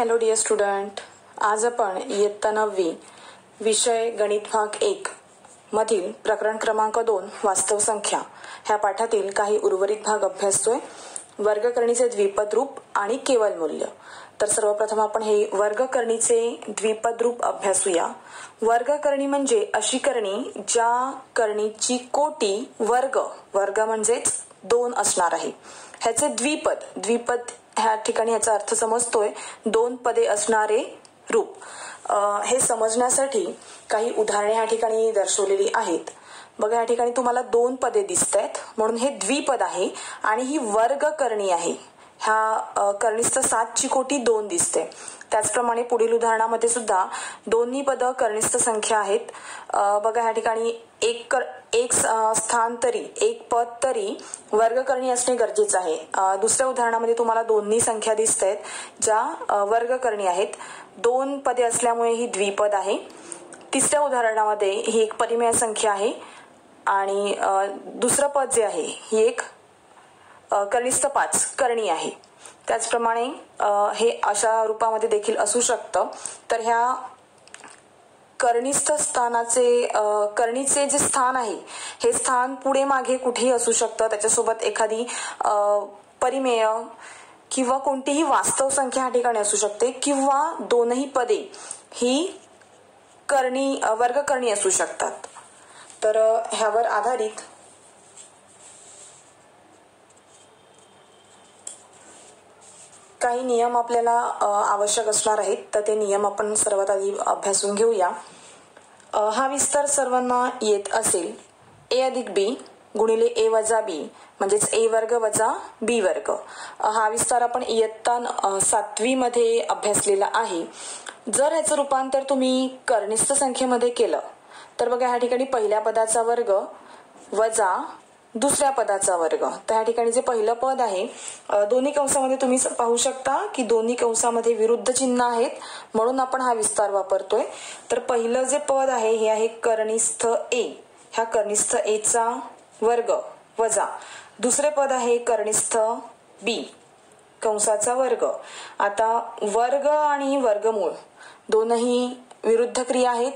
Hello dear student, आज आपण इयत्ता 9वी विषय गणित भाग 1 मधील प्रकरण क्रमांक 2 वास्तव संख्या ह्या पाठातील काही उर्वरित भाग अभ्यासतोय. वर्गकरणीचे द्विपद रूप आणि केवल मूल्य. तर सर्वप्रथम आपण हे वर्गकरणीचे द्विपद रूप अभ्यासूया. वर्गकरणी म्हणजे अशी करणी ज्या करणीची कोटी वर्ग म्हणजेच 2 असणार आहे. ह्याचे द्विपद ह्या ठिकाणी याचा अर्थ समजतोय 2 पदे असणारे रूप. हे समजण्यासाठी काही उदाहरणे ह्या ठिकाणी दर्शवलेली आहेत. बघा, या ठिकाणी तुम्हाला 2 पदे दिसत आहेत म्हणून हे द्विपद आहे आणि ही वर्गकरणी आहे. ह्या करणीस्थ 7 ची कोटी 2 दिसते. त्याचप्रमाणे पुढील उदाहरणामध्ये सुद्धा दोन्ही पद करणीस्थ संख्या आहेत. बघा, ह्या ठिकाणी एक स्थान तरी एक पद तरी वर्गकरणी असणे गरजेचे आहे. दुसऱ्या उदाहरणामध्ये तुम्हाला दोन्ही संख्या दिसत आहेत ज्या वर्गकरणी आहेत. 2 पदे असल्यामुळे ही द्विपद आहे. तिसऱ्या उदाहरणामध्ये ही एक परिमेय संख्या आहे आणि दुसरं पद जे आहे ही एक कनिष्ठ 5 करणी आहे. त्याचप्रमाणे हे अशा रूपामध्ये देखील असू शकतं. तर ह्या करणीस्थ स्थानाचे करणीचे जे स्थान आहे हे स्थान पुढे मागे कुठेही असू शकतं. त्याच्यासोबत एखादी परिमेय किंवा कोणतीही वास्तव संख्या ह्या ठिकाणी असू शकते किंवा दोनही पदे ही वर्गकरणी असू शकतात. तर ह्यावर आधारित काही नियम आपल्याला आवश्यक असणार आहेत. तर ते नियम आपण सर्वात आधी अभ्यासून घेऊया. हा विस्तार सर्वांना येत असेल. a अधिक b गुणिले a वजा b म्हणजेच a वर्ग वजा b वर्ग. हा विस्तार आपण इयत्ता 7वी मध्ये अभ्यासलेला आहे. जर याचं रूपांतर तुम्ही कनिष्ठ संख्येमध्ये केलं तर बघा, ह्या ठिकाणी पहिल्या पदाचा वर्ग वजा दुसऱ्या पदाचा वर्ग. तर ह्या ठिकाणी जे पहिलं पद आहे दोन्ही कंसामध्ये तुम्ही पाहू शकता की दोन्ही कंसामध्ये विरुद्ध चिन्ह आहेत म्हणून आपण हा विस्तार वापरतोय. तर पहिलं जे पद आहे हे आहे कनिष्ठ a. ह्या कनिष्ठ a चा वर्ग वजा दुसरे पद आहे कनिष्ठ b कंसाचा वर्ग. आता वर्ग आणि वर्गमूळ दोनही विरुद्ध क्रिया आहेत.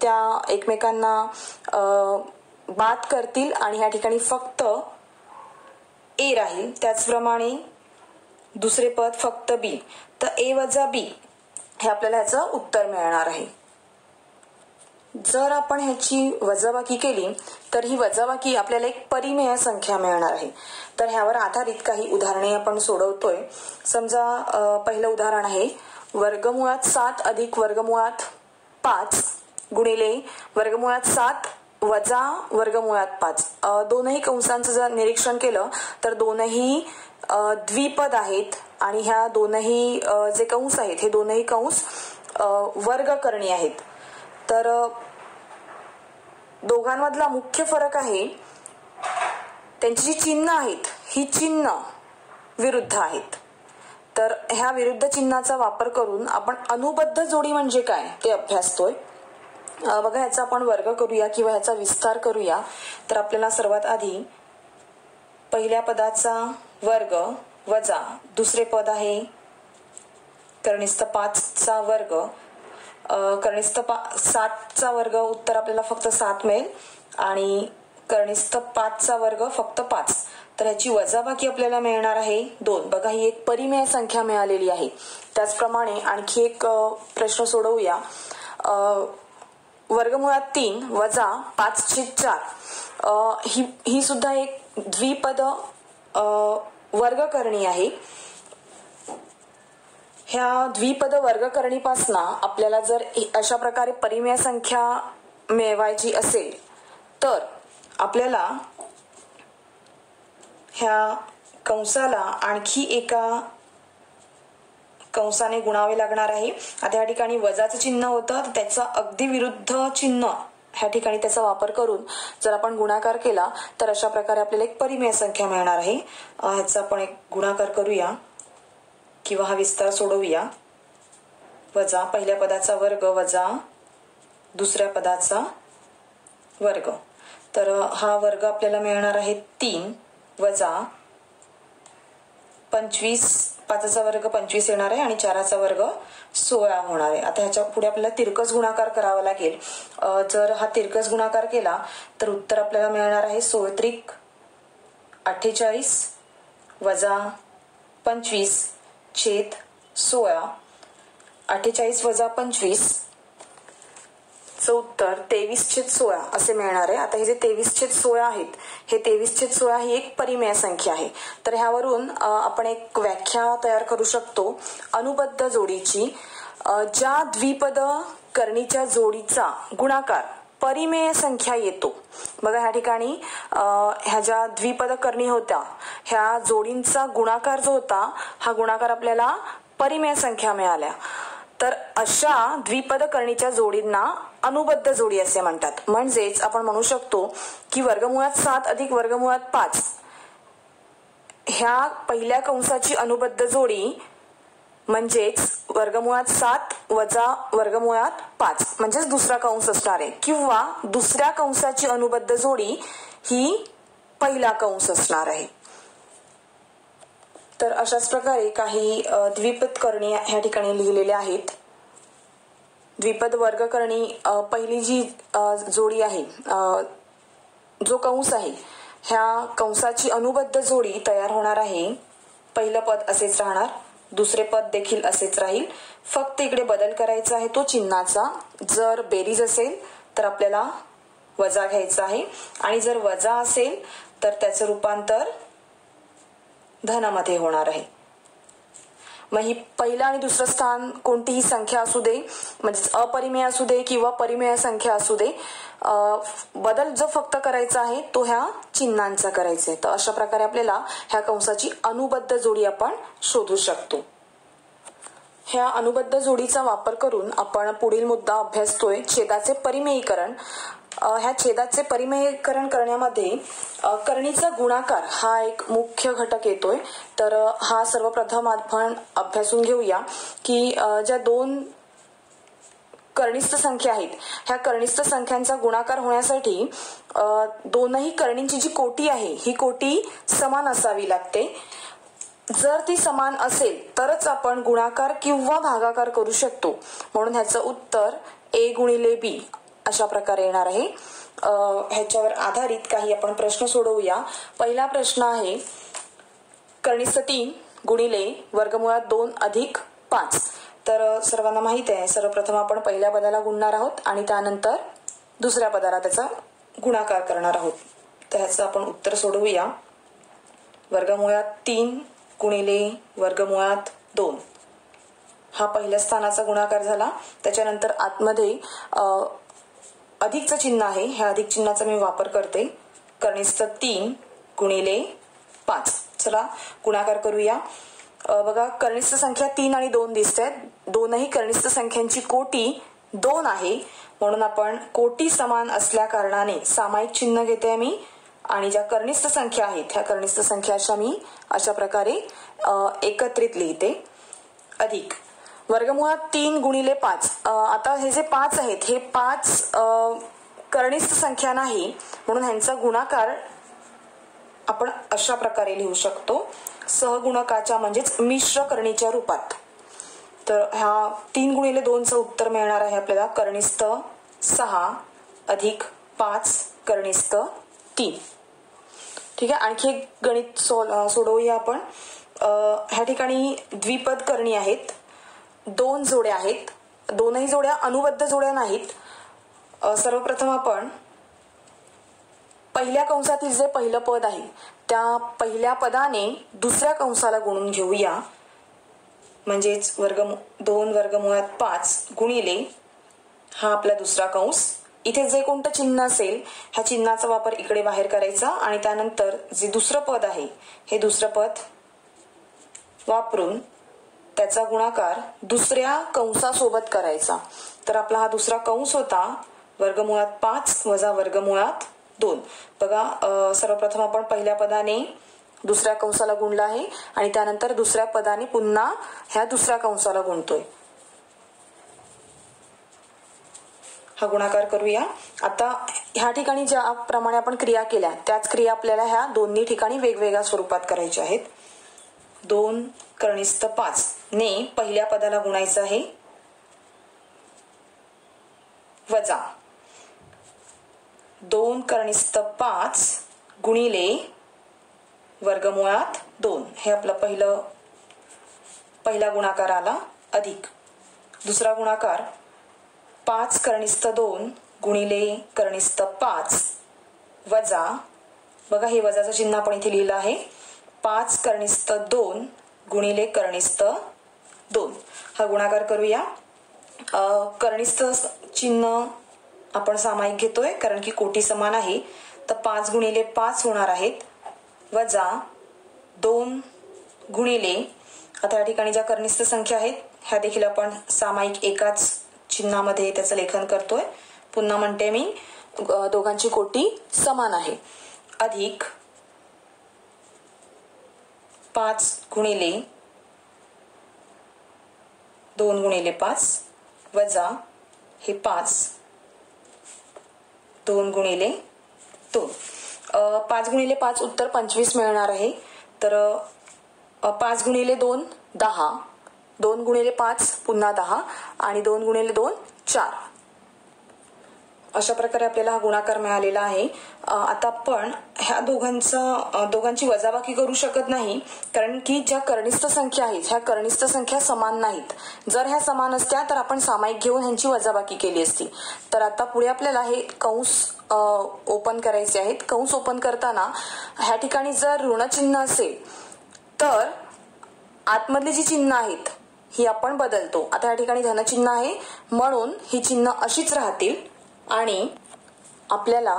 त्या एकमेकांना बाद करतील आणि ह्या ठिकाणी फक्त a राहील. त्याचप्रमाणे दुसरे पद फक्त b. तर a वजा b हे आपल्याला ह्याचं उत्तर मिळणार आहे. जर आपण ह्याची वजाबाकी केली तर ही वजाबाकी आपल्याला एक परिमेय संख्या मिळणार आहे. तर ह्यावर आधारित काही उदाहरणे आपण सोडवतोय. समजा पहिलं उदाहरण आहे वर्गमुळात 7 अधिक वर्गमुळात 5 गुणिले वर्गमुळात 7 वजा वर्गमुळात 5. दोनही कंसांचं जर निरीक्षण केलं तर दोनही द्विपद आहेत आणि ह्या दोनही जे कंस आहेत हे दोनही कंस वर्गकरणी आहेत. तर दोघांमधला मुख्य फरक आहे त्यांची जी चिन्ह आहेत ही चिन्ह विरुद्ध आहेत. तर ह्या विरुद्ध चिन्हाचा वापर करून आपण अनुबद्ध जोडी म्हणजे काय ते अभ्यासतोय. बघा, ह्याचा आपण वर्ग करूया किंवा ह्याचा विस्तार करूया. तर आपल्याला सर्वात आधी पहिल्या पदाचा वर्ग वजा दुसरे पद आहे कनिष्ठ 5 चा वर्ग. कनिष्ठ 7 चा वर्ग उत्तर आपल्याला फक्त 7 मिळेल आणि कनिष्ठ 5 चा वर्ग फक्त 5. तर ह्याची वजाबाकी आपल्याला मिळणार आहे 2. बघा, ही एक परिमेय संख्या मिळालेली आहे. त्याचप्रमाणे आणखी एक प्रश्न सोडवूया. वर्गमुळात 3 वजा 5/4 ही सुद्धा एक द्विपद वर्गकरणी आहे. ह्या द्विपद वर्गकरणीपासून आपल्याला जर अशा प्रकारे परिमेय संख्या मिळवायची असेल तर आपल्याला ह्या कंसाला आणखी एका कंसाने गुणावे लागणार आहे. आता या ठिकाणी वजाचं चिन्ह होतं तर त्याचा अगदी विरुद्ध चिन्ह ह्या ठिकाणी त्याचा वापर करून जर आपण गुणाकार केला तर अशा प्रकारे आपल्याला एक परिमेय संख्या मिळणार आहे. ह्याचा आपण एक गुणाकार करूया किंवा हा विस्तार सोडवूया. वजा पहिल्या पदाचा वर्ग वजा दुसऱ्या पदाचा वर्ग. तर हा वर्ग आपल्याला मिळणार आहे 3 वजा 25, 5चा वर्ग 25 येणार आहे आणि 4चा वर्ग 16 होणार आहे. आता ह्याच्या पुढे आपल्याला तिरकस गुणाकार करावा लागेल. जर हा तिरकस गुणाकार केला तर उत्तर आपल्याला मिळणार आहे 16 त्रिक 48 वजा 25 छेद 16. 48 वजा 25 चं उत्तर 23/16 असे मिळणार आहे. आता हे जे 23/16 आहेत, हे 23/16 ही एक परिमेय संख्या आहे. तर ह्यावरून आपण एक व्याख्या तयार करू शकतो अनुबद्ध जोडीची. ज्या द्विपद करणीच्या जोडीचा गुणाकार परिमेय संख्या येतो. बघा ह्या ठिकाणी ह्या ज्या द्विपद करणी होत्या, ह्या जोडींचा गुणाकार जो होता, हा गुणाकार आपल्याला परिमेय संख्या मिळाल्या. तर अशा द्विपद करणीच्या जोडींना अनुबद्ध जोडी असे म्हणतात. म्हणजेच आपण म्हणू शकतो की वर्गमुळात 7 अधिक वर्गमुळात 5 ह्या पहिल्या कंसाची अनुबद्ध जोडी म्हणजेच वर्गमुळात 7 वजा वर्गमुळात 5 म्हणजेच दुसरा कंस असणार आहे. किंवा दुसऱ्या कंसाची अनुबद्ध जोडी ही पहिला कंस असणार आहे. तर अशाच प्रकारे काही द्विपद करणी ह्या ठिकाणी लिहिलेल्या आहेत. द्विपद वर्गकरणी पहिली जी जोडी आहे, जो कंस आहे, ह्या कंसाची अनुबद्ध जोडी तयार होणार आहे. पहिलं पद असेच राहणार, दुसरे पद देखील असेच राहील. फक्त इकडे बदल करायचा आहे तो चिन्हाचा. जर बेरीज असेल तर आपल्याला वजा घ्यायचा आहे आणि जर वजा असेल तर त्याचं रूपांतर धनामध्ये होणार आहे. मग ही पहिलं आणि दुसरं स्थान कोणतीही संख्या असू दे, म्हणजे अपरिमेय असू दे किंवा परिमेय संख्या असू दे, बदल जो फक्त करायचा आहे तो ह्या चिन्हांचा करायचा आहे. तर अशा प्रकारे आपल्याला ह्या कंसाची अनुबद्ध जोडी आपण शोधू शकतो. ह्या अनुबद्ध जोडीचा वापर करून आपण पुढील मुद्दा अभ्यासतोय, छेदाचे परिमेयीकरण. ह्या छेदाचे परिमेयीकरण करण्यामध्ये करणीचा गुणाकार हा एक मुख्य घटक येतोय. तर हा सर्वप्रथम आपण अभ्यासून घेऊया की ज्या दोन कनिष्ठ संख्या आहेत, ह्या कनिष्ठ संख्यांचा गुणाकार होण्यासाठी दोनही करणींची जी कोटी आहे, ही कोटी समान असावी लागते. जर ती समान असेल तरच आपण गुणाकार किंवा भागाकार करू शकतो. म्हणून ह्याचं उत्तर A गुणिले B अशा प्रकारे येणार आहे. ह्याच्यावर आधारित काही आपण प्रश्न सोडवूया. पहिला प्रश्न आहे कनिष्ठ 3 गुणिले वर्गमुळात 2 अधिक 5. तर सर्वांना माहित आहे, सर्वप्रथम आपण पहिल्या पदाला गुणणार आहोत आणि त्यानंतर दुसऱ्या पदाला त्याचा गुणाकार करणार आहोत. तर ह्याचं आपण उत्तर सोडवूया. वर्गमुळात 3 गुणिले वर्गमुळात 2 हा पहिल्या स्थानाचा गुणाकार झाला. त्याच्यानंतर आतमध्ये अधिकचं चिन्ह आहे, ह्या अधिक चिन्हाचा मी वापर करते. कनिष्ठ 3 गुणिले 5. चला गुणाकार करूया. बघा कनिष्ठ संख्या 3 आणि 2 दिसत आहेत. दोनही कनिष्ठ संख्यांची कोटी 2 आहे. म्हणून आपण कोटी समान असल्या कारणाने सामायिक चिन्ह घेते मी आणि ज्या कनिष्ठ संख्या आहेत, ह्या कनिष्ठ संख्याच्या मी अशा प्रकारे एकत्रित लिहिते. अधिक वर्गमुळात 3 गुणिले 5. आता हे जे 5 आहेत, हे 5 कनिष्ठ संख्या नाही, म्हणून ह्यांचा गुणाकार आपण अशा प्रकारे लिहू शकतो, सहगुणकाच्या म्हणजेच मिश्र करणीच्या रूपात. तर ह्या 3 गुणिले 2चं उत्तर मिळणार आहे आपल्याला कनिष्ठ 6 अधिक 5 कनिष्ठ 3. ठीक आहे. आणखी एक गणित सोडवूया आपण. ह्या ठिकाणी द्विपद करणी आहेत, 2 जोड्या आहेत. दोनही जोड्या अनुबद्ध जोड्या नाहीत. सर्वप्रथम आपण पहिल्या कंसातील जे पहिलं पद आहे, त्या पहिल्या पदाने दुसऱ्या कंसाला गुणून घेऊया. म्हणजेच 2 वर्गमुळात 5 गुणिले हा आपला दुसरा कंस. इथे जे कोणतं चिन्ह असेल, ह्या चिन्हाचा वापर इकडे बाहेर करायचा आणि त्यानंतर जे दुसरं पद आहे, हे दुसरं पद वापरून त्याचा गुणाकार दुसऱ्या कंसासोबत करायचा. तर आपला हा दुसरा कंस होता वर्गमुळात 5 वजा वर्गमुळात 2. बघा सर्वप्रथम आपण पहिल्या पदाने दुसऱ्या कंसाला गुणला आहे आणि त्यानंतर दुसऱ्या पदाने पुन्हा ह्या दुसऱ्या कंसाला गुणतोय. हा गुणाकार करूया. आता ह्या ठिकाणी ज्याप्रमाणे आपण क्रिया केल्या, त्याच क्रिया आपल्याला ह्या दोन्ही ठिकाणी वेगवेगळ्या स्वरूपात करायच्या आहेत. 2 कनिष्ठ 5 ने पहिल्या पदाला गुणायचं आहे, वजा 2 कनिष्ठ 5 गुणिले वर्गमुळात 2 हे आपलं पहिला गुणाकार आला, अधिक दुसरा गुणाकार 5 कनिष्ठ 2 गुणिले कनिष्ठ 5 वजा, बघा हे वजाचं चिन्ह आपण इथे लिहिलं आहे, 5 कनिष्ठ 2 गुणिले कनिष्ठ 2 हा गुणाकार करूया. कनिष्ठ चिन्ह आपण सामायिक घेतोय कारण की कोटी समान आहे, तर 5 गुणिले 5 होणार आहेत, वजा 2 गुणिले, आता या ठिकाणी ज्या कनिष्ठ संख्या आहेत ह्या देखील आपण सामायिक एकाच चिन्हामध्ये त्याचं लेखन करतोय. पुन्हा म्हणते मी, दोघांची कोटी समान आहे, अधिक 5 गुणिले 2 गुणिले 5 वजा हे 5 2 गुणिले 2. 5 गुणिले 5 उत्तर 25 मिळणार आहे. तर 5 गुणिले 2 10, 2 गुणिले 5 पुन्हा 10 आणि 2 गुणिले 2 4. अशा प्रकारे आपल्याला हा गुणाकार मिळालेला आहे. आता आपण ह्या दोघांची वजाबाकी करू शकत नाही कारण की ज्या कनिष्ठ संख्या आहेत ह्या कनिष्ठ संख्या समान नाहीत. जर ह्या समान असत्या तर आपण सामायिक घेऊन ह्यांची वजाबाकी केली असती. तर आता पुढे आपल्याला हे कंस ओपन करायचे आहेत. कंस ओपन करताना ह्या ठिकाणी जर ऋण चिन्ह असेल तर आतमधली जी चिन्ह आहेत ही आपण बदलतो. आता या ठिकाणी धन चिन्ह आहे म्हणून ही चिन्ह अशीच राहतील आणि आपल्याला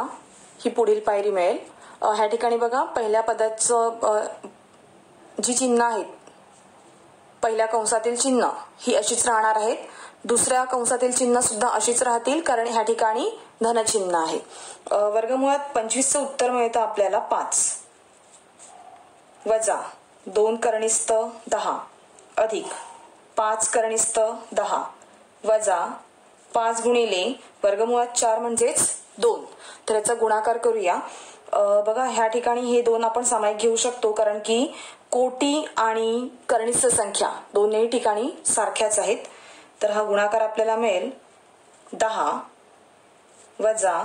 ही पुढील पायरी मिळेल. ह्या ठिकाणी बघा पहिल्या पदाचं जी चिन्ह आहेत, पहिल्या कंसातील चिन्ह ही अशीच राहणार आहेत, दुसऱ्या कंसातील चिन्ह सुद्धा अशीच राहतील कारण ह्या ठिकाणी धनचिन्ह आहे. वर्गमुळात 25चं उत्तर मिळतं आपल्याला 5 वजा 2 कनिष्ठ 10 अधिक 5 कनिष्ठ 10 वजा 5 गुणिले वर्गमुळात 4 म्हणजेच 2. तर याचा गुणाकार करूया. बघा ह्या ठिकाणी हे 2 आपण सामायिक घेऊ शकतो कारण की कोटी आणि कनिष्ठ संख्या दोन्ही ठिकाणी सारख्याच आहेत. तर हा गुणाकार आपल्याला मिळेल 10 वजा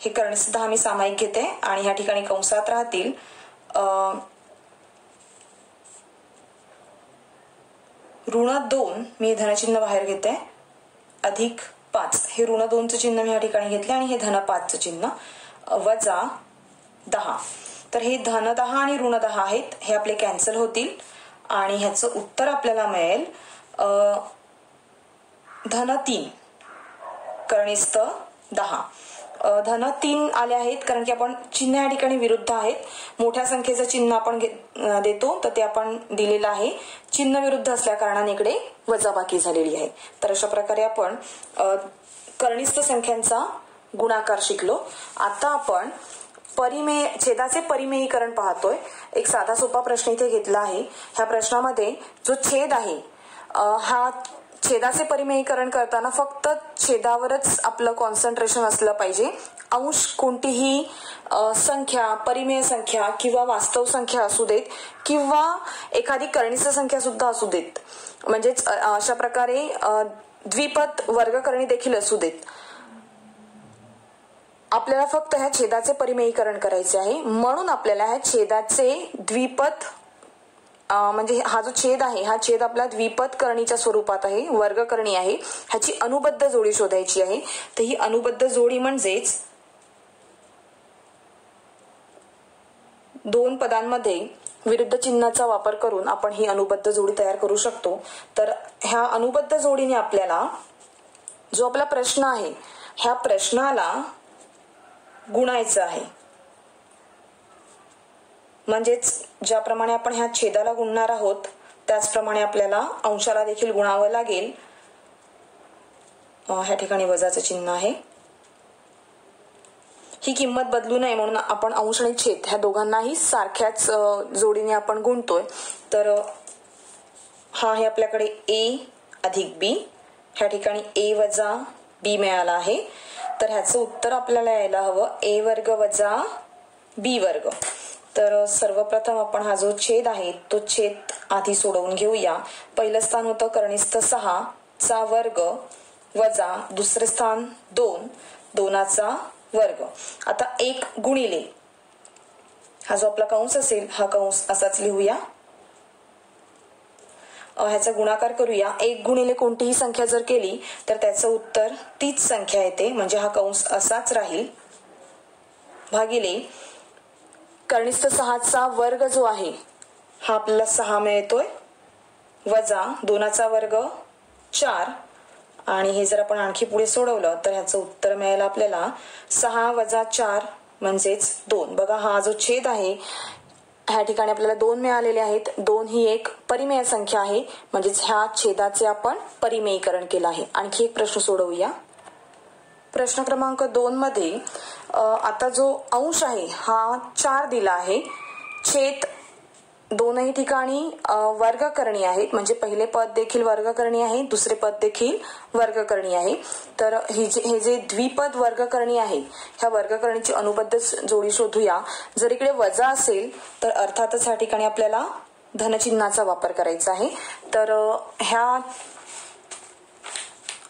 हे कनिष्ठ 10 मी सामायिक घेते आणि ह्या ठिकाणी कंसात राहतील ऋण 2 मी धनचिन्ह बाहेर घेते, अधिक 5 हे ऋण 2चं चिन्ह मी या ठिकाणी घेतले आणि हे धन 5चं चिन्ह, वजा 10. तर हे धन 10 आणि ऋण 10 आहेत हे आपले कॅन्सल होतील आणि ह्याचं उत्तर आपल्याला मिळेल धन 3 कनिष्ठ 10. धन 3 आले आहेत कारण की आपण चिन्ह या ठिकाणी विरुद्ध आहेत. मोठ्या संख्येचं चिन्ह आपण देतो तर ते आपण दिलेलं आहे, चिन्ह विरुद्ध असल्या कारणाने इकडे वजाबाकी झालेली आहे. तर अशा प्रकारे आपण कनिष्ठ संख्यांचा गुणाकार शिकलो. आता आपण छेदाचे परिमेयीकरण पाहतोय. एक साधा सोपा प्रश्न इथे घेतला आहे. ह्या प्रश्नामध्ये जो छेद आहे हा छेदाचे परिमेयीकरण करताना फक्त छेदावरच आपलं कॉन्सन्ट्रेशन असलं पाहिजे. अंश कोणतीही संख्या, परिमेय संख्या किंवा वास्तव संख्या असू देत किंवा एखादी कनिष्ठ संख्या सुद्धा असू देत, म्हणजेच अशा प्रकारे द्विपद वर्गकरणी देखील असू देत, आपल्याला फक्त ह्या छेदाचे परिमेयीकरण करायचे आहे. म्हणून आपल्याला ह्या छेदाचे द्विपद म्हणजे हा जो छेद आहे हा छेद आपला द्विपद करणीच्या स्वरूपात आहे, वर्गकरणी आहे. ह्याची अनुबद्ध जोडी शोधायची आहे. तर ही अनुबद्ध जोडी म्हणजेच 2 पदांमध्ये विरुद्ध चिन्हाचा वापर करून आपण ही अनुबद्ध जोडी तयार करू शकतो. तर ह्या अनुबद्ध जोडीने आपल्याला जो आपला प्रश्न आहे ह्या प्रश्नाला गुणायचं आहे. म्हणजेच ज्याप्रमाणे आपण ह्या छेदाला गुणणार आहोत त्याचप्रमाणे आपल्याला अंशाला देखील गुणावं लागेल. ह्या ठिकाणी वजाचं चिन्ह आहे. ही किंमत बदलू नये म्हणून आपण अंश आणि छेद ह्या दोघांनाही सारख्याच जोडीने आपण गुणतोय. तर हा आहे आपल्याकडे a अधिक b, ह्या ठिकाणी a वजा b मिळाला आहे. तर ह्याचं उत्तर आपल्याला यायला हवं a वर्ग वजा b वर्ग. तर सर्वप्रथम आपण हा जो छेद आहे तो छेद आधी सोडवून घेऊया. पहिलं स्थान होतं कर्णिस्थ 6 चा वर्ग वजा दुसरे स्थान 2 2चा वर्ग. आता 1 गुणिले हा जो आपला कंस असेल हा कंस असाच लिहूया. ह्याचा गुणाकार करूया. 1 गुणिले कोणतीही संख्या जर केली तर त्याचं उत्तर तीच संख्या येते, म्हणजे हा कंस असाच राहील, भागिले कर्णिस्थ 6चा वर्ग जो आहे हा आपल्याला 6 मिळतोय वजा 2चा वर्ग 4 आणि हे जर आपण आणखी पुढे सोडवलं तर ह्याचं उत्तर मिळेल आपल्याला 6 वजा 4 म्हणजेच 2. बघा हा जो छेद आहे ह्या ठिकाणी आपल्याला 2 मिळालेले आहेत. 2 ही एक परिमेय संख्या आहे, म्हणजेच ह्या छेदाचे आपण परिमेयीकरण केलं आहे. आणखी एक प्रश्न सोडवूया. प्रश्न क्रमांक 2 मध्ये आता जो अंश आहे हा 4 दिला आहे. छेद दोनही ठिकाणी वर्गकरणी आहेत, म्हणजे पहिले पद देखील वर्गकरणी आहे, दुसरे पद देखील वर्गकरणी आहे. तर हे जे द्विपद वर्गकरणी आहे ह्या वर्गकरणीची अनुबद्ध जोडी शोधूया. जर इकडे वजा असेल तर अर्थातच ह्या ठिकाणी आपल्याला धनचिन्हाचा वापर करायचा आहे. तर ह्या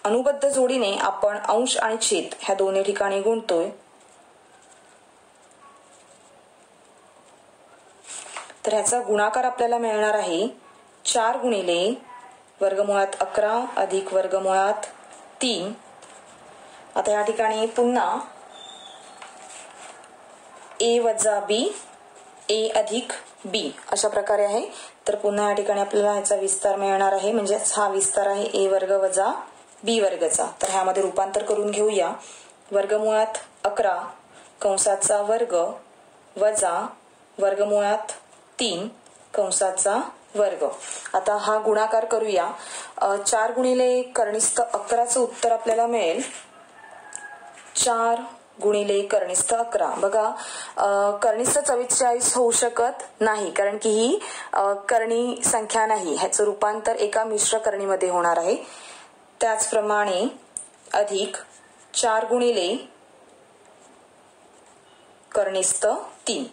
अनुबद्ध जोडीने आपण अंश आणि छेद ह्या दोन्ही ठिकाणी गुणतोय. तर ह्याचा गुणाकार आपल्याला मिळणार आहे 4 गुणिले वर्गमुळात 11 अधिक वर्गमुळात 3. आता या ठिकाणी पुन्हा a वजा b a अधिक b अशा प्रकारे आहे. तर पुन्हा या ठिकाणी आपल्याला ह्याचा विस्तार मिळणार आहे, म्हणजे हा विस्तार आहे a वर्ग वजा b वर्गचा. तर ह्यामध्ये रूपांतर करून घेऊया. वर्गमुळात 11 कंसाचा वर्ग वजा वर्गमुळात 3 कंसाचा वर्ग. आता हा गुणाकार करूया. 4 गुणिले कर्णिस्थ 11चं उत्तर आपल्याला मिळेल 4 गुणिले कर्णिस्थ 11. बघा कर्णिस्थ 44 होऊ शकत नाही, कारण की ही कर्णी संख्या नाही, ह्याचं रूपांतर एका मिश्र करणीमध्ये होणार आहे. त्याचप्रमाणे अधिक 4 गुणिले कर्णिस्थ 3.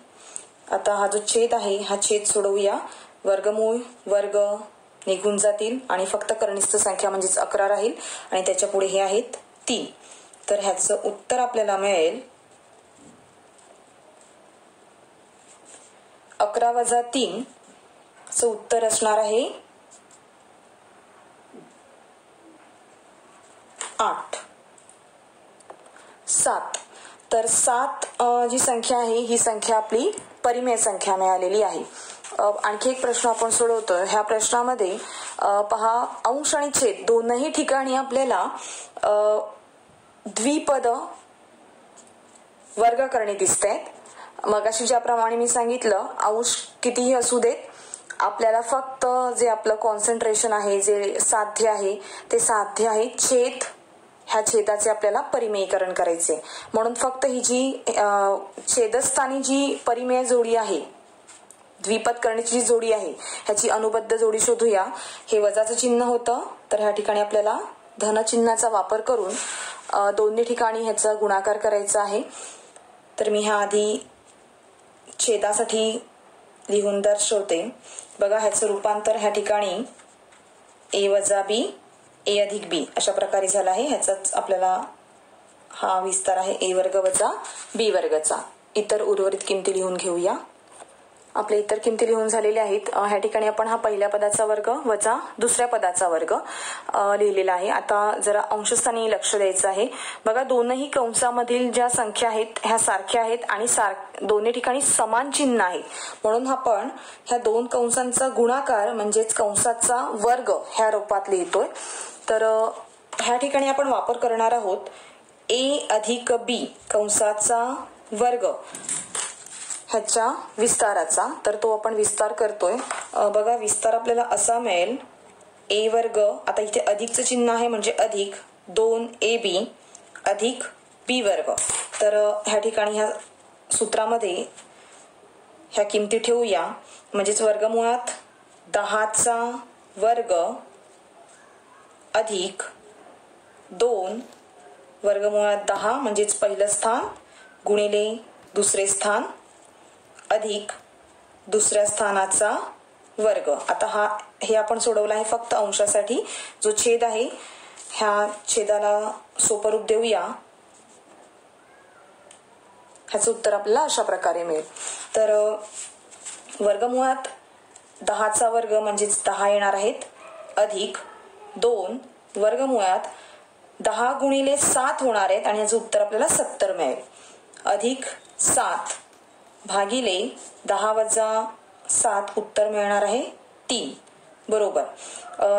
आता हा जो छेद आहे हा छेद सोडवूया. वर्गमूळ वर्ग निघून जातील आणि फक्त कर्णिस्थ संख्या म्हणजेच 11 राहील आणि त्याच्या पुढे हे आहेत 3. तर ह्याचं उत्तर आपल्याला मिळेल 11 वजा 3 चं उत्तर असणार आहे 8. 7. तर 7 जी संख्या आहे ही संख्या आपली परिमेय संख्या मिळालेली आहे. आणखी एक प्रश्न आपण सोडवतोय. ह्या प्रश्नामध्ये पहा अंश आणि छेद दोनही ठिकाणी आपल्याला द्विपद वर्गकरणी दिसत आहेत. मगाशी ज्याप्रमाणे मी सांगितलं अंश कितीही असू देत, आपल्याला फक्त जे आपलं कॉन्सन्ट्रेशन आहे, जे साध्य आहे ते साध्य आहे. छेद ह्या छेदाचे आपल्याला परिमेयीकरण करायचे, म्हणून फक्त ही जी छेदस्थानी जी परिमेय जोडी आहे, द्विपद करणीची जी जोडी आहे ह्याची अनुबद्ध जोडी शोधूया. हे वजाचं चिन्ह होतं, तर ह्या ठिकाणी आपल्याला धनचिन्हाचा वापर करून दोन्ही ठिकाणी ह्याचा गुणाकार करायचा आहे. तर मी ह्या आधी छेदासाठी लिहून दर्शवते. बघा ह्याचं रूपांतर ह्या ठिकाणी a वजा b a अधिक b अशा प्रकारे झाला आहे. ह्याचाच आपल्याला हा विस्तार आहे a वर्ग वजा b वर्गचा. इतर उर्वरित किमती लिहून घेऊया. आपल्या इतर किमती लिहून झालेल्या आहेत. ह्या ठिकाणी आपण हा पहिल्या पदाचा वर्ग वजा दुसऱ्या पदाचा वर्ग लिहिलेला आहे. आता जरा अंशस्थानी लक्ष द्यायचं आहे. बघा दोनही कंसामधील ज्या संख्या आहेत ह्या सारख्या आहेत आणि दोन्ही ठिकाणी समान चिन्ह आहे, म्हणून आपण ह्या दोन कंसांचा गुणाकार म्हणजेच कंसाचा वर्ग ह्या रूपात लिहितोय. तर ह्या ठिकाणी आपण वापर करणार आहोत a अधिक b कंसाचा वर्ग ह्याच्या विस्ताराचा. तर तो आपण विस्तार करतोय. बघा विस्तार आपल्याला असा मिळेल a वर्ग, आता इथे अधिकचं चिन्ह आहे म्हणजे अधिक 2ab अधिक b वर्ग. तर ह्या ठिकाणी ह्या सूत्रामध्ये ह्या किमती ठेवूया, म्हणजेच वर्गमुळात 10चा वर्ग अधिक 2 वर्गमुळात 10 म्हणजेच पहिलं स्थान गुणिले दुसरे स्थान अधिक दुसऱ्या स्थानाचा वर्ग. आता हे आपण सोडवलं आहे फक्त अंशासाठी. जो छेद आहे ह्या छेदाला सोपं रूप देऊया. ह्याचं उत्तर आपल्याला अशा प्रकारे मिळेल. तर वर्गमुळात 10चा वर्ग म्हणजेच 10 येणार आहेत, अधिक 2 वर्गमुळात 10 गुणिले 7 होणार आहेत आणि ह्याचं उत्तर आपल्याला 70 मिळेल. अधिक 7 भागिले 10 वजा 7 उत्तर मिळणार आहे 3. बरोबर.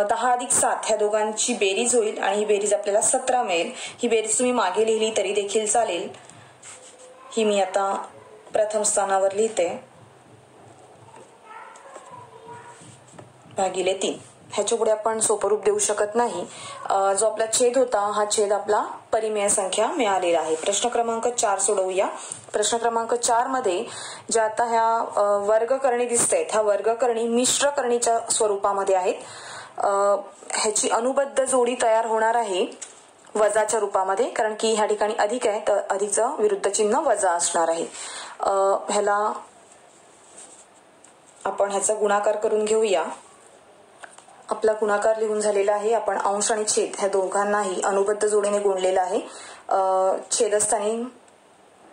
10 अधिक 7 ह्या दोघांची बेरीज होईल आणि ही बेरीज आपल्याला 17 मिळेल. ही बेरीज तुम्ही मागे लिहिली तरी देखील चालेल. ही मी आता प्रथम स्थानावर लिहिते. भागिले 3. ह्याच्या पुढे आपण सोपं रूप देऊ शकत नाही. जो आपला छेद होता हा छेद आपला परिमेय संख्या मिळालेला आहे. प्रश्न क्रमांक 4 सोडवूया. प्रश्न क्रमांक 4 मध्ये ज्या आता ह्या वर्गकरणी दिसत आहेत ह्या वर्गकरणी मिश्र करणीच्या स्वरूपामध्ये आहेत. ह्याची अनुबद्ध जोडी तयार होणार आहे वजाच्या रूपामध्ये, कारण की ह्या ठिकाणी अधिक आहे तर अधिकचं विरुद्ध चिन्ह वजा असणार आहे. ह्याला आपण ह्याचा गुणाकार करून घेऊया. आपला गुणाकार लिहून झालेला आहे. आपण अंश आणि छेद ह्या दोघांनाही अनुबद्ध जोडीने गुणलेला आहे. छेदस्थानी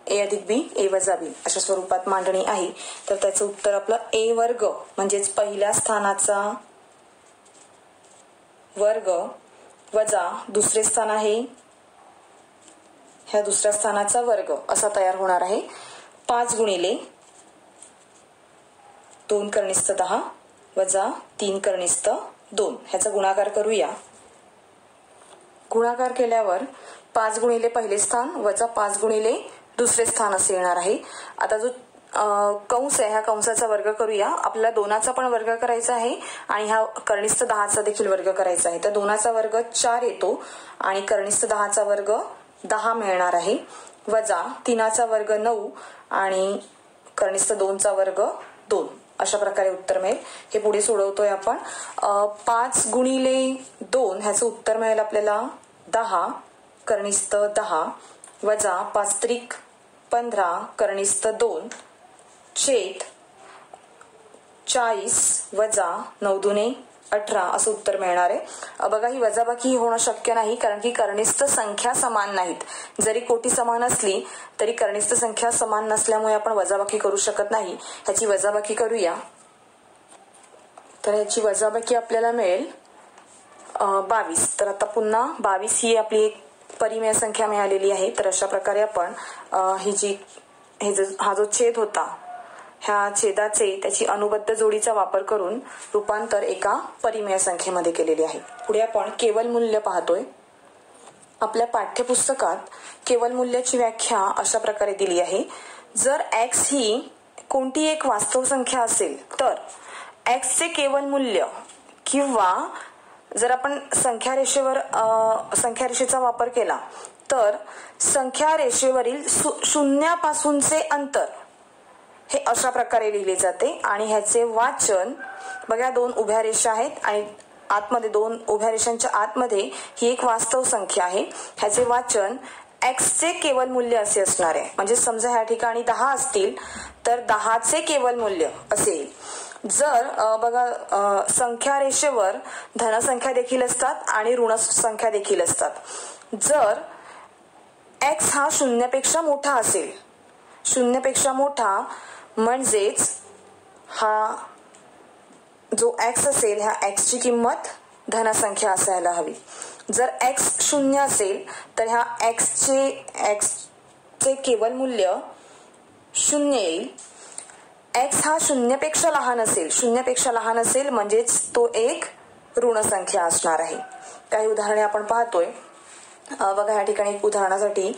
a अधिक b a वजा b अशा स्वरूपात मांडणी आहे. तर त्याचं उत्तर आपलं a वर्ग म्हणजेच पहिल्या स्थानाचा वर्ग वजा दुसरे स्थान आहे ह्या दुसऱ्या स्थानाचा वर्ग असा तयार होणार आहे. 5 गुणिले 2 कर्णिस्थ 10 वजा 3 कर्णिस्थ 2 ह्याचा गुणाकार करूया. गुणाकार केल्यावर 5 गुणिले पहिले स्थान वजा 5 गुणिले दुसरे स्थान असे येणार आहे. आता जो कंस आहे ह्या कंसाचा वर्ग करूया. आपल्याला 2चा पण वर्ग करायचा आहे आणि ह्या कर्णिस्थ 10चा देखील वर्ग करायचा आहे. तर 2चा वर्ग 4 येतो आणि कर्णिस्थ 10चा वर्ग 10 मिळणार आहे. वजा 3चा वर्ग 9 आणि कर्णिस्थ 2चा वर्ग 2 अशा प्रकारे उत्तर मिळेल. हे पुढे सोडवतोय आपण. 5 गुणिले 2 ह्याचं उत्तर मिळेल आपल्याला 10 कर्णिस्थ 10 वजा 5 त्रिक 15 कर्णिस्थ 2 छेद 40 वजा 9 दुने 18 असं उत्तर मिळणार आहे. बघा ही वजाबाकी होणं शक्य नाही, कारण की कर्णिस्थ संख्या समान नाहीत. जरी कोटी समान असली तरी कर्णिस्थ संख्या समान नसल्यामुळे आपण वजाबाकी करू शकत नाही. ह्याची वजाबाकी करूया. तर ह्याची वजाबाकी आपल्याला मिळेल 22. तर आता पुन्हा 22 ही आपली एक परिमेय संख्या मिळालेली आहे. तर अशा प्रकारे आपण हा जो छेद होता ह्या छेदाचे त्याची अनुबद्ध जोडीचा वापर करून रूपांतर एका परिमेय संख्येमध्ये केलेले आहे. पुढे आपण केवल मूल्य पाहतोय. आपल्या पाठ्यपुस्तकात केवल मूल्याची व्याख्या अशा प्रकारे दिली आहे. जर x ही कोणती एक वास्तव संख्या असेल तर x चे केवल मूल्य, किंवा जर आपण संख्या रेषेचा वापर केला तर संख्या रेषेवरील शून्यापासूनचे अंतर हे अशा प्रकारे लिहिले जाते. आणि ह्याचे वाचन बघा 2 उभ्या रेषा आहेत आणि आतमध्ये 2 उभ्या रेषांच्या आतमध्ये ही एक वास्तव संख्या आहे. ह्याचे वाचन x चे केवल मूल्य असे असणार आहे. म्हणजे समजा ह्या ठिकाणी 10 असतील तर 10चे केवल मूल्य असेल. जर बघा संख्या रेषेवर धनसंख्या देखील असतात आणि ऋण संख्या देखील असतात. जर x हा 0पेक्षा मोठा असेल, 0पेक्षा मोठा म्हणजेच हा जो x असेल ह्या x ची किंमत धनसंख्या असायला हवी. जर x 0 असेल तर ह्या x चे केवल मूल्य 0 येईल. x हा 0पेक्षा लहान असेल, 0पेक्षा लहान असेल म्हणजेच तो एक ऋण संख्या असणार आहे. काही उदाहरणे आपण पाहतोय. बघा या ठिकाणी एक उदाहरणासाठी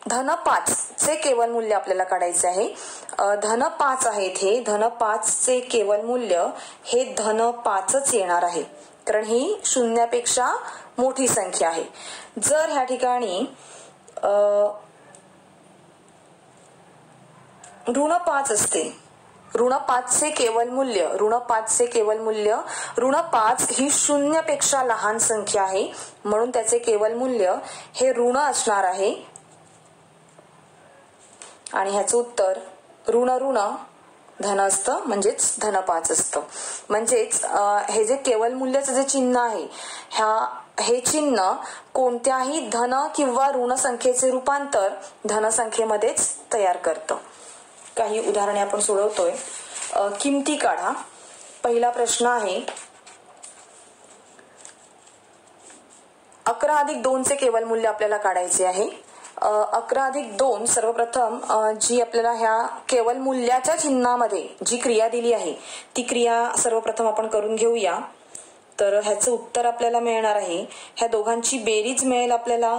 धन 5 चे केवल मूल्य आपल्याला काढायचे आहे. धन 5 आहेत हे धन 5 चे केवल मूल्य हे धन 5च येणार आहे, कारण ही 0पेक्षा मोठी संख्या आहे. जर ह्या ठिकाणी ऋण 5 असते, ऋण 5 चे केवल मूल्य ऋण 5 ही 0पेक्षा लहान संख्या आहे, म्हणून त्याचे केवल मूल्य हे ऋण असणार आहे. आणि ह्याचं उत्तर ऋण ऋण धन असतं म्हणजेच धन 5 असतं. म्हणजेच हे जे केवल मूल्याचं जे चिन्ह आहे हे चिन्ह कोणत्याही धन किंवा ऋण संख्येचे रूपांतर धनसंख्येमध्येच तयार करतं. काही उदाहरणे आपण सोडवतोय. किमती काढा. पहिला प्रश्न आहे 11 अधिक 2 चे केवल मूल्य आपल्याला काढायचे आहे. 11 अधिक 2 सर्वप्रथम जी आपल्याला ह्या केवल मूल्याच्या चिन्हामध्ये जी क्रिया दिली आहे ती क्रिया सर्वप्रथम आपण करून घेऊया. तर ह्याचं उत्तर आपल्याला मिळणार आहे, ह्या दोघांची बेरीज मिळेल आपल्याला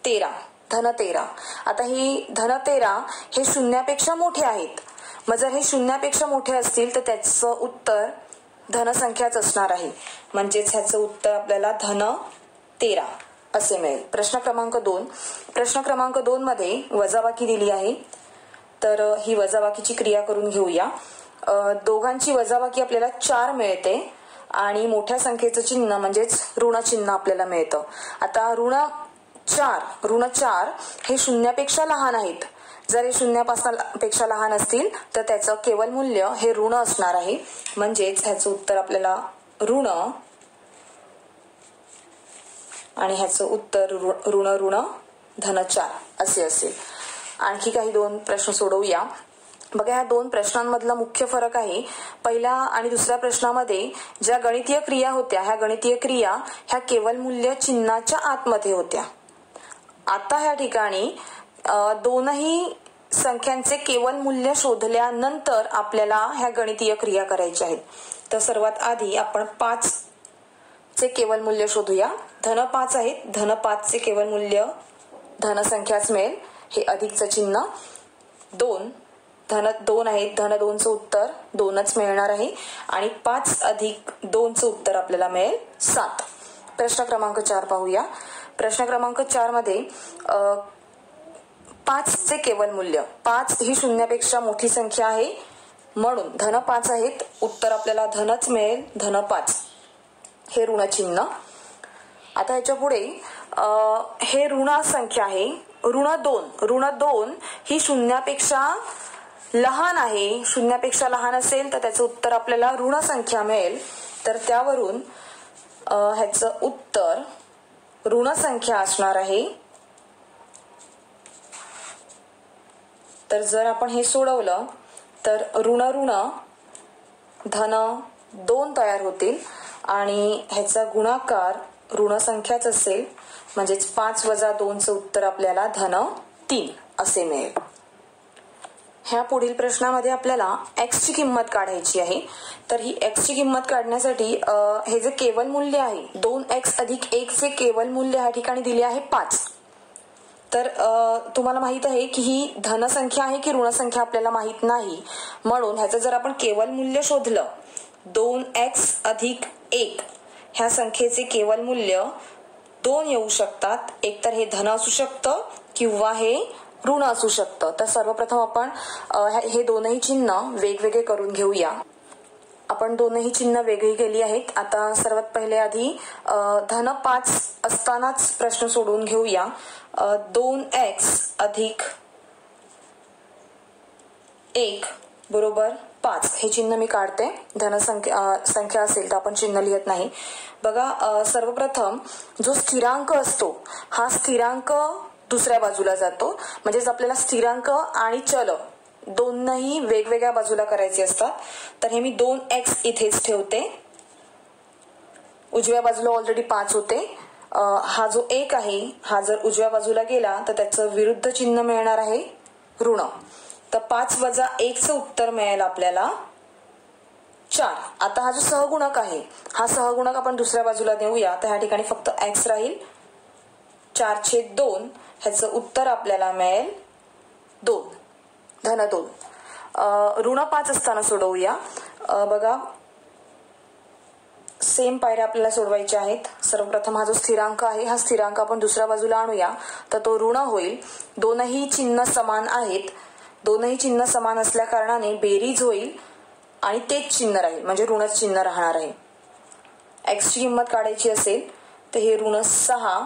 13, धन 13. आता ही धन 13 हे शून्यापेक्षा मोठे आहेत. मग जर हे शून्यापेक्षा मोठे असतील तर त्याचं उत्तर धनसंख्याच असणार आहे. म्हणजेच ह्याचं उत्तर आपल्याला धन 13 असे मिळेल. प्रश्न क्रमांक 2. प्रश्न क्रमांक 2 मध्ये वजाबाकी दिली आहे. तर ही वजाबाकीची क्रिया करून घेऊया. दोघांची वजाबाकी आपल्याला 4 मिळते आणि मोठ्या संख्येचं चिन्ह म्हणजेच ऋण चिन्ह आपल्याला मिळतं. आता ऋण 4 हे शून्यापेक्षा लहान आहेत. जर हे शून्यापेक्षा लहान असतील तर त्याचं केवल मूल्य हे ऋण असणार आहे. म्हणजेच ह्याचं उत्तर आपल्याला ऋण आणि ह्याचं उत्तर ऋण ऋण धन 4 असे असेल. आणखी काही 2 प्रश्न सोडवूया. बघा, ह्या 2 प्रश्नांमधला मुख्य फरक आहे, पहिल्या आणि दुसऱ्या प्रश्नामध्ये ज्या गणितीय क्रिया होत्या ह्या गणितीय क्रिया ह्या केवल मूल्य चिन्हाच्या आतमध्ये होत्या. आता ह्या ठिकाणी दोनही संख्यांचे केवल मूल्य शोधल्यानंतर आपल्याला ह्या गणितीय क्रिया करायच्या आहेत. तर सर्वात आधी आपण 5 चे केवल मूल्य शोधूया. धन 5 आहेत. धन 5 चे केवल मूल्य धनसंख्याच मिळेल. हे अधिकचं चिन्ह. 2 धन 2 आहेत. धन 2 चं उत्तर 2च मिळणार आहे आणि 5 अधिक 2 चं उत्तर आपल्याला मिळेल 7. प्रश्न क्रमांक 4 पाहूया. प्रश्न क्रमांक 4 मध्ये 5 चे केवल मूल्य, 5 ही शून्यापेक्षा मोठी संख्या आहे म्हणून धन 5 आहेत. उत्तर आपल्याला धनच मिळेल. धन 5 हे ऋण चिन्ह. आता ह्याच्या पुढे हे ऋण संख्या आहे. ऋण 2 ही शून्यापेक्षा लहान आहे. शून्यापेक्षा लहान असेल तर त्याचं उत्तर आपल्याला ऋण संख्या मिळेल. तर त्यावरून ह्याचं उत्तर ऋण संख्या असणार आहे. तर जर आपण हे सोडवलं तर ऋण ऋण धन 2 तयार होतील आणि ह्याचा गुणाकार ऋण संख्याच असेल. म्हणजेच 5 वजा 2 चं उत्तर आपल्याला धन 3 असे मिळेल. ह्या पुढील प्रश्नामध्ये आपल्याला x ची किंमत काढायची आहे. तर ही x ची किंमत काढण्यासाठी हे जे केवल मूल्य आहे 2x अधिक 1 चे केवल मूल्य ह्या ठिकाणी दिले आहे 5. तर तुम्हाला माहित आहे की ही धनसंख्या आहे की ऋण संख्या आपल्याला माहित नाही. म्हणून ह्याचं जर आपण केवल मूल्य शोधलं 2x अधिक 1 ह्या संख्येचे केवल मूल्य 2 येऊ शकतात. एकतर हे धन असू शकतं किंवा हे ऋण असू शकतं. तर सर्वप्रथम आपण हे दोनही चिन्ह वेगवेगळे करून घेऊया. आपण दोनही चिन्ह वेगळी केली आहेत. आता सर्वात पहिले आधी धन 5 असतानाच प्रश्न सोडवून घेऊया. 2x अधिक 1 बरोबर 5 हे चिन्ह मी काढते. संख्या असेल तर आपण चिन्ह लिहित नाही. बघा, सर्वप्रथम जो स्थिरांक असतो हा स्थिरांक दुसऱ्या बाजूला जातो. म्हणजेच आपल्याला स्थिरांक आणि चल दोनही वेगवेगळ्या बाजूला करायचे असतात. तर हे मी 2x इथेच ठेवते. उजव्या बाजूला ऑलरेडी 5 होते. हा जो 1 आहे हा जर उजव्या बाजूला गेला तर त्याचं विरुद्ध चिन्ह मिळणार आहे ऋण. तर 5 वजा 1 चं उत्तर मिळेल आपल्याला 4. आता हा जो सहगुणक आहे हा सहगुणक आपण दुसऱ्या बाजूला देऊया. तर ह्या ठिकाणी फक्त x राहील. 4/2 ह्याचं उत्तर आपल्याला मिळेल 2, धन 2. ऋण 5 असताना सोडवूया. बघा, सेम पायऱ्या आपल्याला सोडवायच्या आहेत. सर्वप्रथम हा जो स्थिरांक आहे हा स्थिरांक आपण दुसऱ्या बाजूला आणूया तर तो ऋण होईल. दोनही चिन्ह समान आहेत. दोनही चिन्ह समान असल्या कारणाने बेरीज होईल आणि तेच चिन्ह राहील म्हणजे ऋणच चिन्ह राहणार आहे. x ची किंमत काढायची असेल तर हे ऋण 6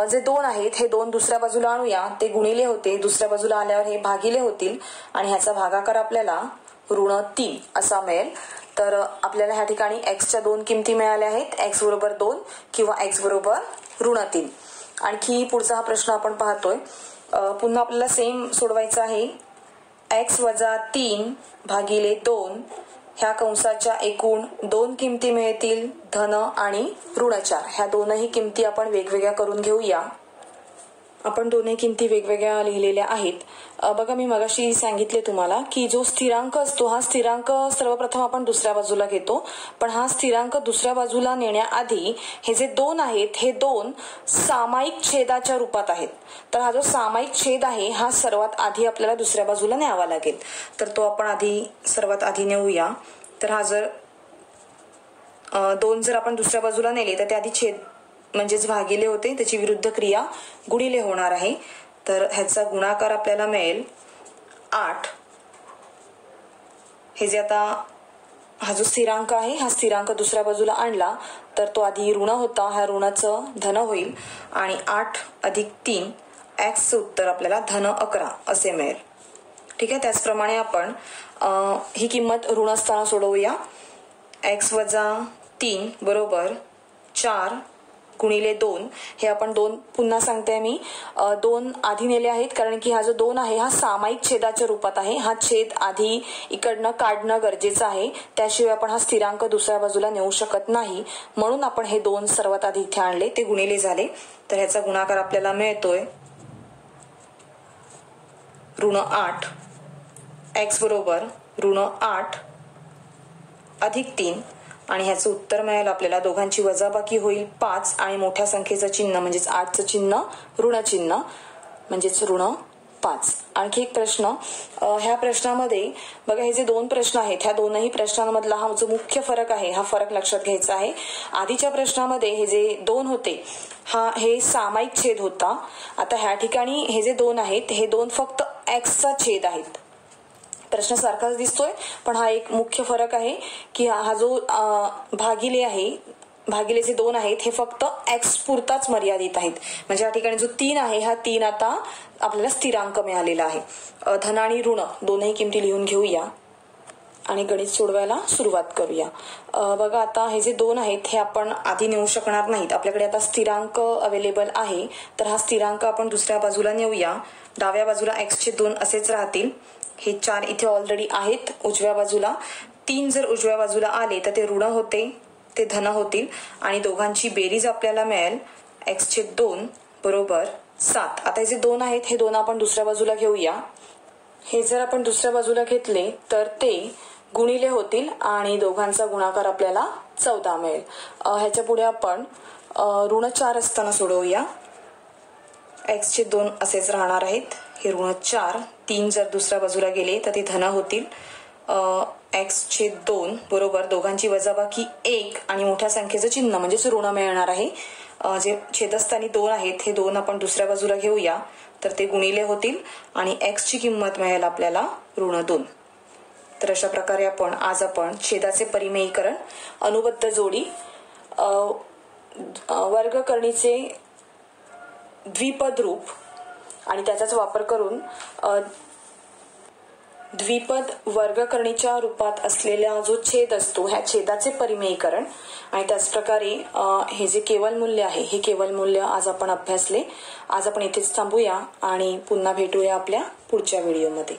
जे 2 आहेत हे 2 दुसऱ्या बाजूला आणूया, ते गुणिले होते, दुसऱ्या बाजूला आल्यावर हे भागिले होतील आणि ह्याचा भागाकार आपल्याला -3 असा मिळेल. तर आपल्याला ह्या ठिकाणी x च्या 2 किमती मिळाल्या आहेत, x बरोबर 2 किंवा x बरोबर -3. आणखी पुढचा हा प्रश्न आपण पाहतोय. पुन्हा आपल्याला सेम सोडवायचा आहे. x - 3 भागिले 2 ह्या कंसाच्या एकूण 2 किमती मिळतील, धन आणि -4. ह्या दोनही किमती आपण वेगवेगळ्या करून घेऊया. आपण दोन्ही किमती वेगवेगळ्या लिहिलेल्या आहेत. बघा, मी मगाशी सांगितले तुम्हाला की जो स्थिरांक असतो हा स्थिरांक सर्वप्रथम आपण दुसऱ्या बाजूला घेतो, पण हा स्थिरांक दुसऱ्या बाजूला नेण्याआधी हे जे 2 आहेत हे 2 सामायिक छेदाच्या रूपात आहेत. तर हा जो सामायिक छेद आहे हा सर्वात आधी आपल्याला दुसऱ्या बाजूला न्यावा लागेल. तर तो आपण सर्वात आधी नेऊया. तर हा जर 2 जर आपण दुसऱ्या बाजूला नेले तर त्याआधी छेद म्हणजेच भागिले होते, त्याची विरुद्ध क्रिया गुणिले होणार आहे. तर ह्याचा गुणाकार आपल्याला मिळेल 8. हे जे आता हा जो स्थिरांक आहे हा स्थिरांक दुसऱ्या बाजूला आणला तर तो आधी ऋण होता, ह्या ऋणाचं धन होईल आणि 8 + 3 x उत्तर आपल्याला धन 11 असे मिळेल. ठीक आहे. त्याचप्रमाणे आपण ही किंमत ऋण असताना सोडवूया. x - 3 बरोबर 4 गुणिले 2. हे आपण 2 पुन्हा सांगते मी 2 आधी नेले आहेत, कारण की हा जो 2 आहे हा सामायिक छेदाच्या रूपात आहे. हा छेद आधी इकडनं काढणं गरजेचं आहे, त्याशिवाय आपण हा स्थिरांक दुसऱ्या बाजूला नेऊ शकत नाही. म्हणून आपण हे 2 सर्वात आधी इथे आणले, ते गुणिले झाले. तर ह्याचा गुणाकार आपल्याला मिळतोय -8. x बरोबर -8 + 3 आणि ह्याचं उत्तर मिळेल आपल्याला. दोघांची वजाबाकी होईल 5 आणि मोठ्या संख्येचं चिन्ह म्हणजेच 8चं चिन्ह ऋण चिन्ह म्हणजेच -5. आणखी एक प्रश्न. ह्या प्रश्नामध्ये बघा, हे जे 2 प्रश्न आहेत ह्या दोनही प्रश्नांमधला हा जो मुख्य फरक आहे हा फरक लक्षात घ्यायचा आहे. आधीच्या प्रश्नामध्ये हे जे 2 होते हे सामायिक छेद होता. आता ह्या ठिकाणी हे जे 2 आहेत हे 2 फक्त x चा छेद आहेत. प्रश्न सारखाच दिसतोय, पण हा एक मुख्य फरक आहे की हा जो भागिले आहे, भागिले जे 2 आहेत हे फक्त x पुरताच मर्यादित आहेत. म्हणजे या ठिकाणी जो 3 आहे हा 3 आता आपल्याला स्थिरांक मिळालेला आहे. धन आणि ऋण दोनही किमती लिहून घेऊया आणि गणित सोडवायला सुरुवात करूया. बघा, आता हे जे 2 आहेत हे आपण आधी नेऊ शकणार नाहीत. आपल्याकडे आता स्थिरांक अवेलेबल आहे, तर हा स्थिरांक आपण दुसऱ्या बाजूला नेऊया. डाव्या बाजूला x चे 2 असेच राहतील. हे 4 इथे ऑलरेडी आहेत उजव्या बाजूला. 3 जर उजव्या बाजूला आले तर ते ऋण होते, ते धन होतील आणि दोघांची बेरीज आपल्याला मिळेल x चे 2 बरोबर 7. आता हे जे 2 आहेत हे 2 आपण दुसऱ्या बाजूला घेऊया. हे जर आपण दुसऱ्या बाजूला घेतले तर ते गुणिले होतील आणि दोघांचा गुणाकार आपल्याला 14 मिळेल. ह्याच्या पुढे आपण -4 असताना सोडवूया. x चे 2 असेच राहणार आहेत. हे -4. 3 जर दुसऱ्या बाजूला गेले तर ते धन होतील. x चे 2 बरोबर दोघांची वजाबाकी 1 आणि मोठ्या संख्येचं चिन्ह म्हणजेच ऋण मिळणार आहे. जे छेदस्थानी 2 आहेत हे 2 आपण दुसऱ्या बाजूला घेऊया तर ते गुणिले होतील आणि x ची किंमत मिळेल आपल्याला -2. तर अशा प्रकारे आज आपण छेदाचे परिमेयीकरण, अनुबद्ध जोडी, वर्गकरणीचे द्विपद रूप आणि त्याचाच वापर करून द्विपद वर्गकरणीच्या रूपात असलेला जो छेद असतो ह्या छेदाचे परिमेयीकरण आणि त्याच प्रकारे हे जे केवल मूल्य आहे हे केवल मूल्य आज आपण अभ्यासले. आज आपण इथेच थांबूया आणि पुन्हा भेटूया आपल्या पुढच्या व्हिडिओमध्ये.